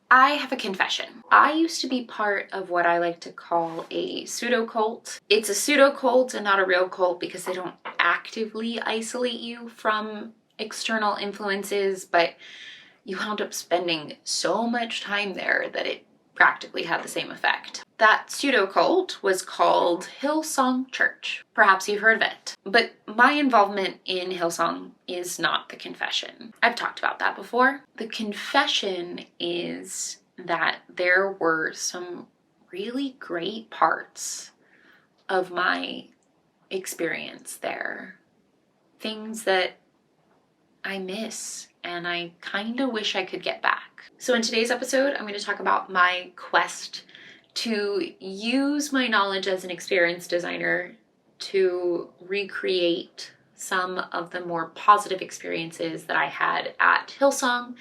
I have a confession. I used to be part of what I like to call a pseudo-cult. It's a pseudo-cult and not a real cult because they don't actively isolate you from external influences, but you wound up spending so much time there that it practically had the same effect. That pseudo-cult was called Hillsong Church. Perhaps you've heard of it. But my involvement in Hillsong is not the confession. I've talked about that before. The confession is that there were some really great parts of my experience there. Things that I miss and I kind of wish I could get back. So in today's episode, I'm going to talk about my quest to use my knowledge as an experienced designer to recreate some of the more positive experiences that I had at Hillsong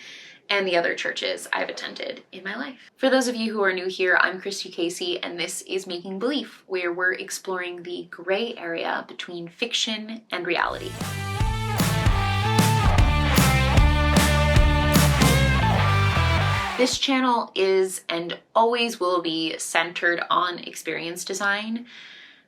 and the other churches I've attended in my life. For those of you who are new here, I'm Christy Casey, and this is Making Belief, where we're exploring the gray area between fiction and reality. This channel is and always will be centered on experience design,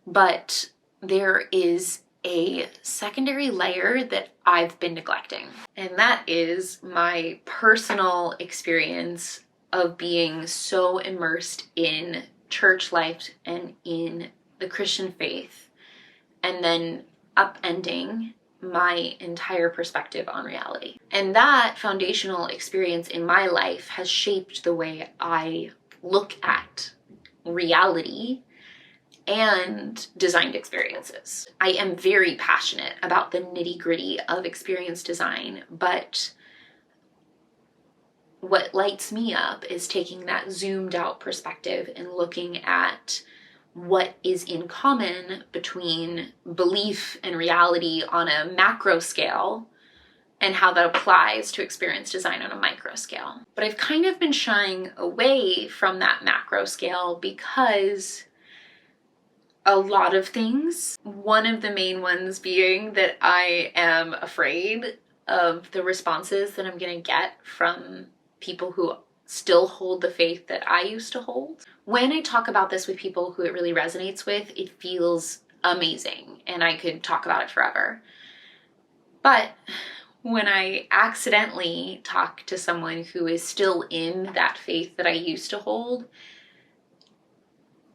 but there is a secondary layer that I've been neglecting, and that is my personal experience of being so immersed in church life and in the Christian faith, and then upending my entire perspective on reality. And that foundational experience in my life has shaped the way I look at reality and designed experiences. I am very passionate about the nitty-gritty of experience design, but what lights me up is taking that zoomed out perspective and looking at what is in common between belief and reality on a macro scale and how that applies to experience design on a micro scale. But I've kind of been shying away from that macro scale because a lot of things, one of the main ones being that I am afraid of the responses that I'm gonna get from people who still hold the faith that I used to hold. When I talk about this with people who it really resonates with, it feels amazing and I could talk about it forever. But when I accidentally talk to someone who is still in that faith that I used to hold,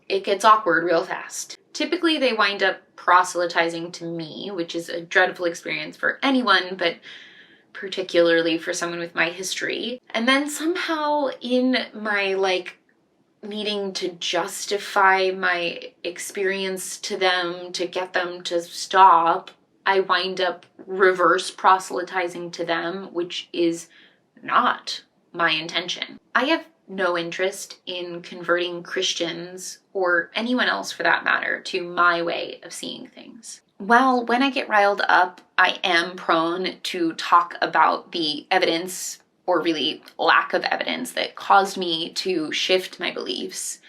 it gets awkward real fast. Typically they wind up proselytizing to me, which is a dreadful experience for anyone, but particularly for someone with my history. And then somehow in my needing to justify my experience to them to get them to stop, I wind up reverse proselytizing to them, which is not my intention. I have no interest in converting Christians, or anyone else for that matter, to my way of seeing things. Well, when I get riled up, I am prone to talk about the evidence, or really lack of evidence, that caused me to shift my beliefs.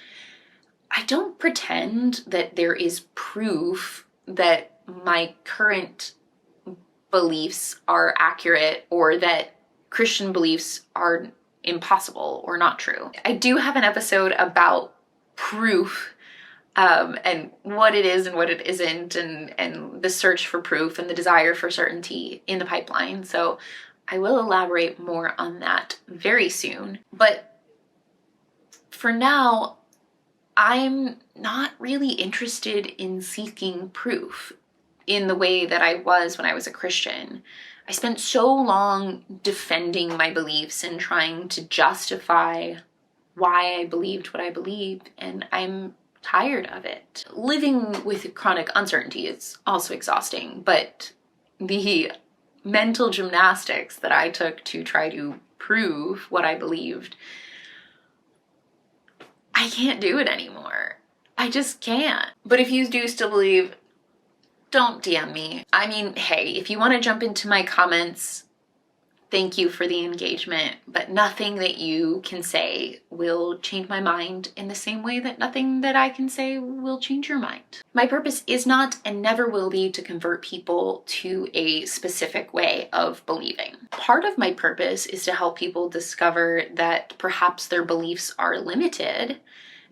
I don't pretend that there is proof that my current beliefs are accurate or that Christian beliefs are impossible or not true. I do have an episode about proof and what it is and what it isn't, and the search for proof and the desire for certainty in the pipeline. So I will elaborate more on that very soon. But for now, I'm not really interested in seeking proof in the way that I was when I was a Christian. I spent so long defending my beliefs and trying to justify why I believed what I believed, and I'm tired of it. Living with chronic uncertainty is also exhausting, but the mental gymnastics that I took to try to prove what I believed, I can't do it anymore. I just can't. But if you do still believe, don't DM me. I mean, hey, if you want to jump into my comments, Thank you for the engagement, but nothing that you can say will change my mind in the same way that nothing that I can say will change your mind. My purpose is not and never will be to convert people to a specific way of believing. Part of my purpose is to help people discover that perhaps their beliefs are limited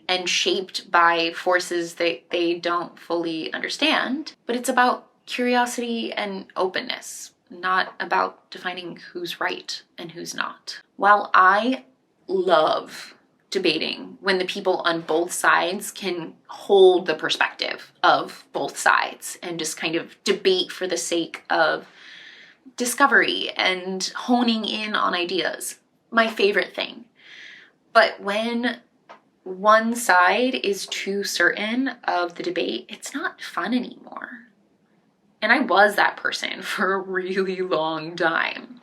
and shaped by forces that they don't fully understand, but it's about curiosity and openness, not about defining who's right and who's not. While I love debating when the people on both sides can hold the perspective of both sides and just kind of debate for the sake of discovery and honing in on ideas, my favorite thing. But when one side is too certain of the debate, it's not fun anymore. And I was that person for a really long time.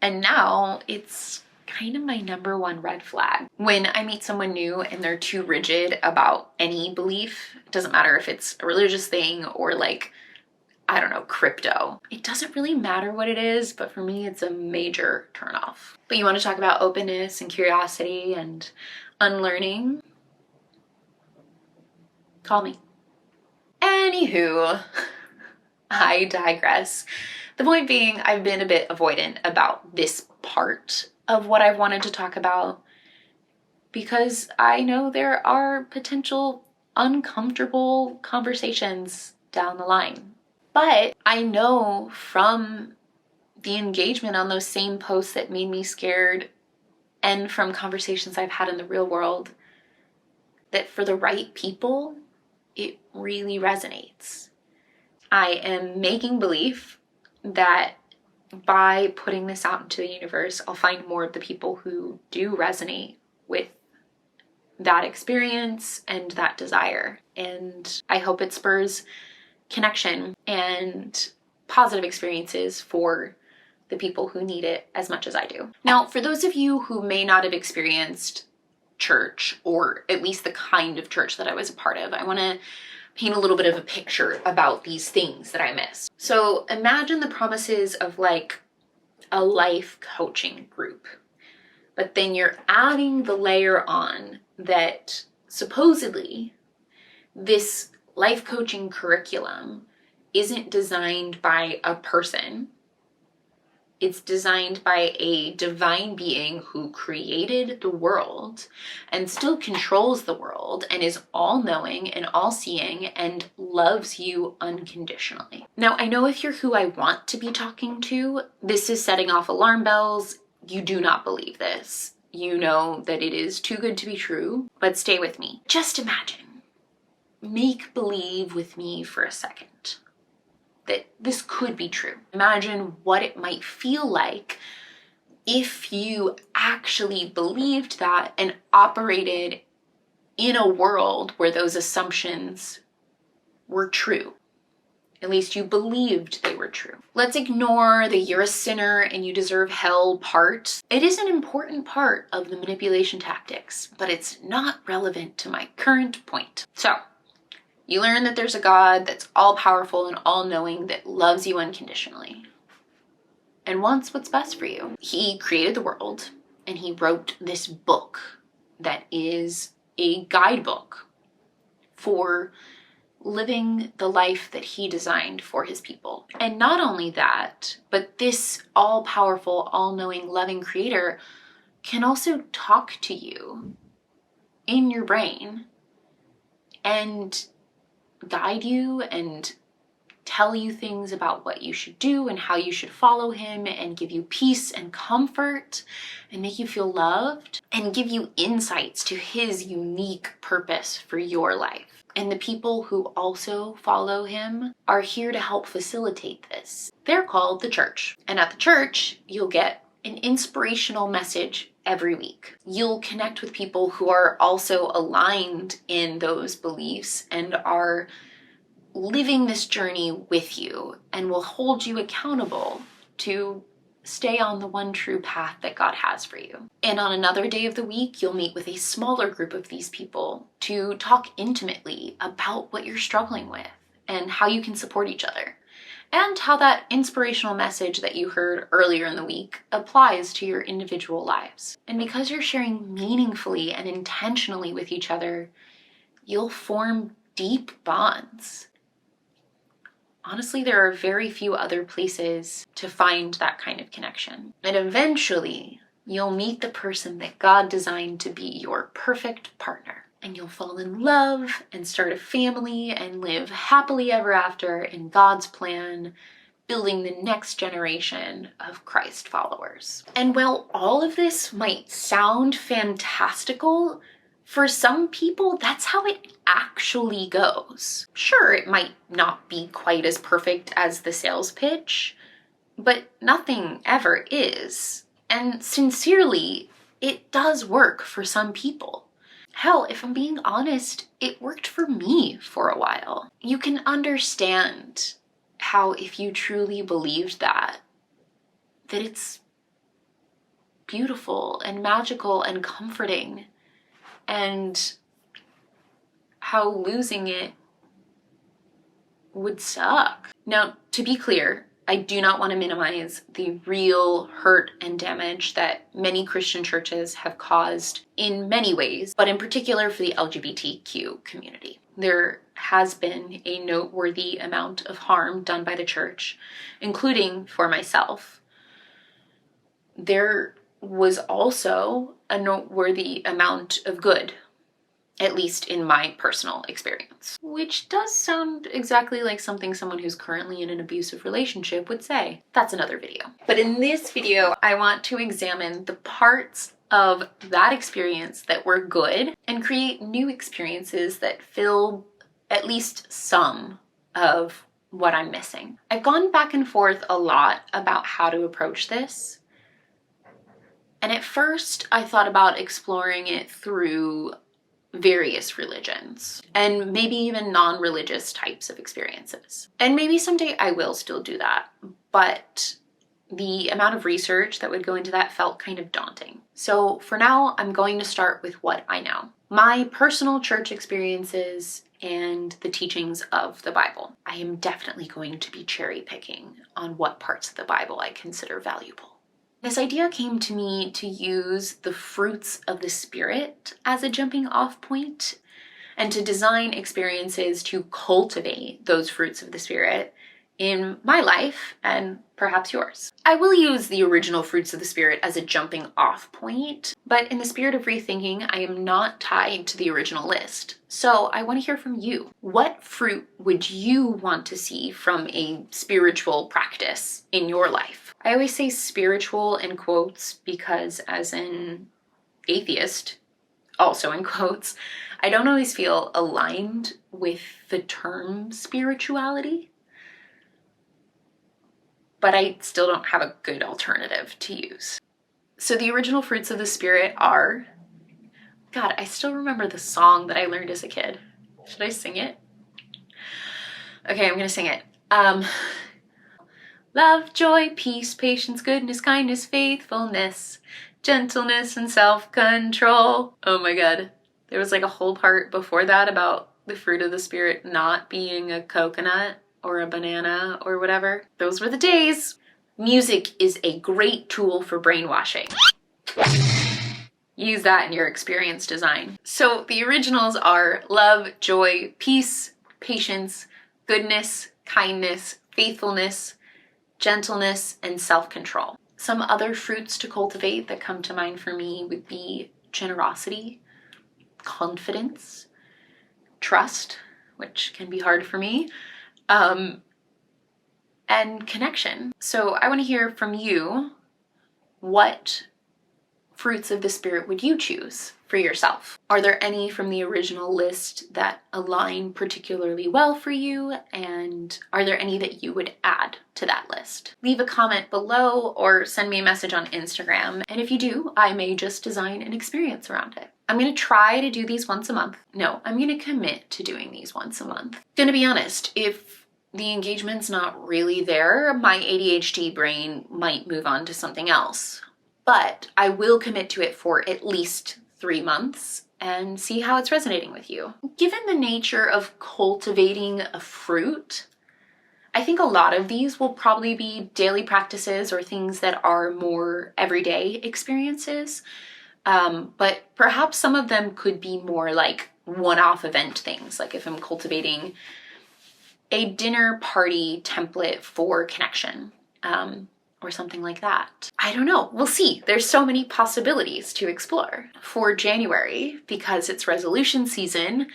And now it's kind of my number one red flag. When I meet someone new and they're too rigid about any belief, it doesn't matter if it's a religious thing or like, I don't know, crypto. It doesn't really matter what it is, but for me, it's a major turnoff. But you want to talk about openness and curiosity and unlearning? Call me. Anywho, I digress. The point being, I've been a bit avoidant about this part of what I've wanted to talk about because I know there are potential uncomfortable conversations down the line. But I know from the engagement on those same posts that made me scared and from conversations I've had in the real world that for the right people, it really resonates. I am making believe that by putting this out into the universe, I'll find more of the people who do resonate with that experience and that desire. And I hope it spurs connection and positive experiences for the people who need it as much as I do. Now, for those of you who may not have experienced church, or at least the kind of church that I was a part of, I want to paint a little bit of a picture about these things that I missed. So imagine the promises of like a life coaching group, but then you're adding the layer on that supposedly this life coaching curriculum isn't designed by a person. It's designed by a divine being who created the world and still controls the world and is all-knowing and all-seeing and loves you unconditionally. Now, I know if you're who I want to be talking to, this is setting off alarm bells. You do not believe this. You know that it is too good to be true, but stay with me. Just imagine. Make believe with me for a second that this could be true. Imagine what it might feel like if you actually believed that and operated in a world where those assumptions were true. At least you believed they were true. Let's ignore the you're a sinner and you deserve hell part. It is an important part of the manipulation tactics, but it's not relevant to my current point. So, you learn that there's a God that's all-powerful and all-knowing that loves you unconditionally and wants what's best for you. He created the world and he wrote this book that is a guidebook for living the life that he designed for his people. And not only that, but this all-powerful, all-knowing, loving creator can also talk to you in your brain and guide you and tell you things about what you should do and how you should follow him and give you peace and comfort and make you feel loved and give you insights to his unique purpose for your life. And the people who also follow him are here to help facilitate this. They're called the church. And at the church, you'll get an inspirational message every week. You'll connect with people who are also aligned in those beliefs and are living this journey with you and will hold you accountable to stay on the one true path that God has for you. And on another day of the week, you'll meet with a smaller group of these people to talk intimately about what you're struggling with and how you can support each other. and how that inspirational message that you heard earlier in the week applies to your individual lives. And because you're sharing meaningfully and intentionally with each other, you'll form deep bonds. Honestly, there are very few other places to find that kind of connection. And eventually, you'll meet the person that God designed to be your perfect partner. And you'll fall in love and start a family and live happily ever after in God's plan, building the next generation of Christ followers. And while all of this might sound fantastical, for some people, that's how it actually goes. Sure, it might not be quite as perfect as the sales pitch, but nothing ever is. And sincerely, it does work for some people. Hell, if I'm being honest, it worked for me for a while. You can understand how if you truly believed that it's beautiful and magical and comforting, and how losing it would suck. Now, to be clear, I do not want to minimize the real hurt and damage that many Christian churches have caused in many ways, but in particular for the LGBTQ community. There has been a noteworthy amount of harm done by the church, including for myself. There was also a noteworthy amount of good, at least in my personal experience. Which does sound exactly like something someone who's currently in an abusive relationship would say. That's another video. But in this video, I want to examine the parts of that experience that were good and create new experiences that fill at least some of what I'm missing. I've gone back and forth a lot about how to approach this. And at first, I thought about exploring it through various religions and maybe even non-religious types of experiences. And maybe someday I will still do that, but the amount of research that would go into that felt kind of daunting. So for now, I'm going to start with what I know. My personal church experiences and the teachings of the Bible. I am definitely going to be cherry picking on what parts of the Bible I consider valuable. This idea came to me to use the fruits of the Spirit as a jumping off point and to design experiences to cultivate those fruits of the Spirit in my life and perhaps yours. I will use the original fruits of the Spirit as a jumping off point, but in the spirit of rethinking, I am not tied to the original list. So I want to hear from you. What fruit would you want to see from a spiritual practice in your life? I always say spiritual in quotes because as an atheist, also in quotes, I don't always feel aligned with the term spirituality, but I still don't have a good alternative to use. So the original fruits of the Spirit are, God, I still remember the song that I learned as a kid. Should I sing it? Okay, I'm gonna sing it. Love, joy, peace, patience, goodness, kindness, faithfulness, gentleness, and self-control. Oh my God. There was like a whole part before that about the fruit of the Spirit not being a coconut or a banana or whatever. Those were the days. Music is a great tool for brainwashing. Use that in your experience design. So the originals are love, joy, peace, patience, goodness, kindness, faithfulness, gentleness, and self-control. Some other fruits to cultivate that come to mind for me would be generosity, confidence, trust, which can be hard for me, and connection. So I want to hear from you, what fruits of the Spirit would you choose for yourself? Are there any from the original list that align particularly well for you? And are there any that you would add to that list? Leave a comment below or send me a message on Instagram. And if you do, I may just design an experience around it. I'm going to try to do these once a month. No, I'm going to commit to doing these once a month. Gonna be honest, if the engagement's not really there, my ADHD brain might move on to something else. But I will commit to it for at least 3 months and see how it's resonating with you. Given the nature of cultivating a fruit, I think a lot of these will probably be daily practices or things that are more everyday experiences. But perhaps some of them could be more like one-off event things, like if I'm cultivating a dinner party template for connection, or something like that. I don't know, we'll see. There's so many possibilities to explore. For January, because it's resolution season,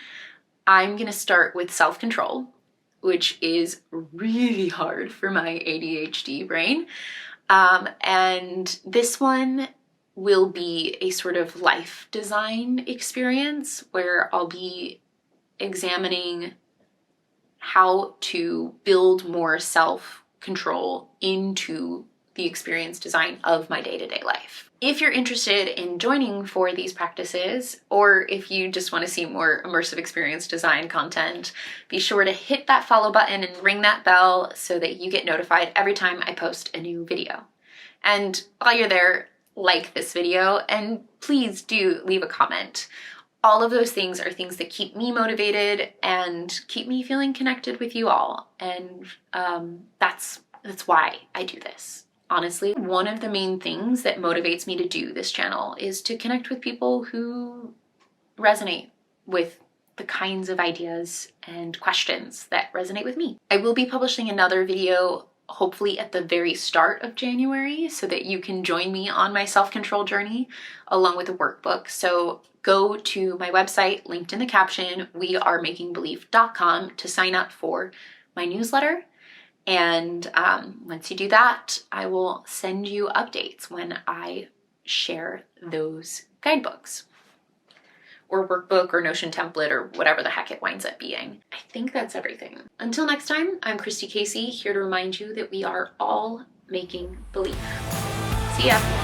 I'm gonna start with self-control, which is really hard for my ADHD brain. And this one will be a sort of life design experience where I'll be examining how to build more self-control into the experience design of my day-to-day life. If you're interested in joining for these practices, or if you just want to see more immersive experience design content, be sure to hit that follow button and ring that bell so that you get notified every time I post a new video. And while you're there, like this video, and please do leave a comment. All of those things are things that keep me motivated and keep me feeling connected with you all. And that's why I do this. Honestly, one of the main things that motivates me to do this channel is to connect with people who resonate with the kinds of ideas and questions that resonate with me. I will be publishing another video hopefully at the very start of January so that you can join me on my self-control journey along with a workbook. So go to my website, linked in the caption, wearemakingBelief.com, to sign up for my newsletter. And once you do that, I will send you updates when I share those guidebooks or workbook or Notion template or whatever the heck it winds up being. I think that's everything. Until next time, I'm Christy Casey, here to remind you that we are all making belief. See ya.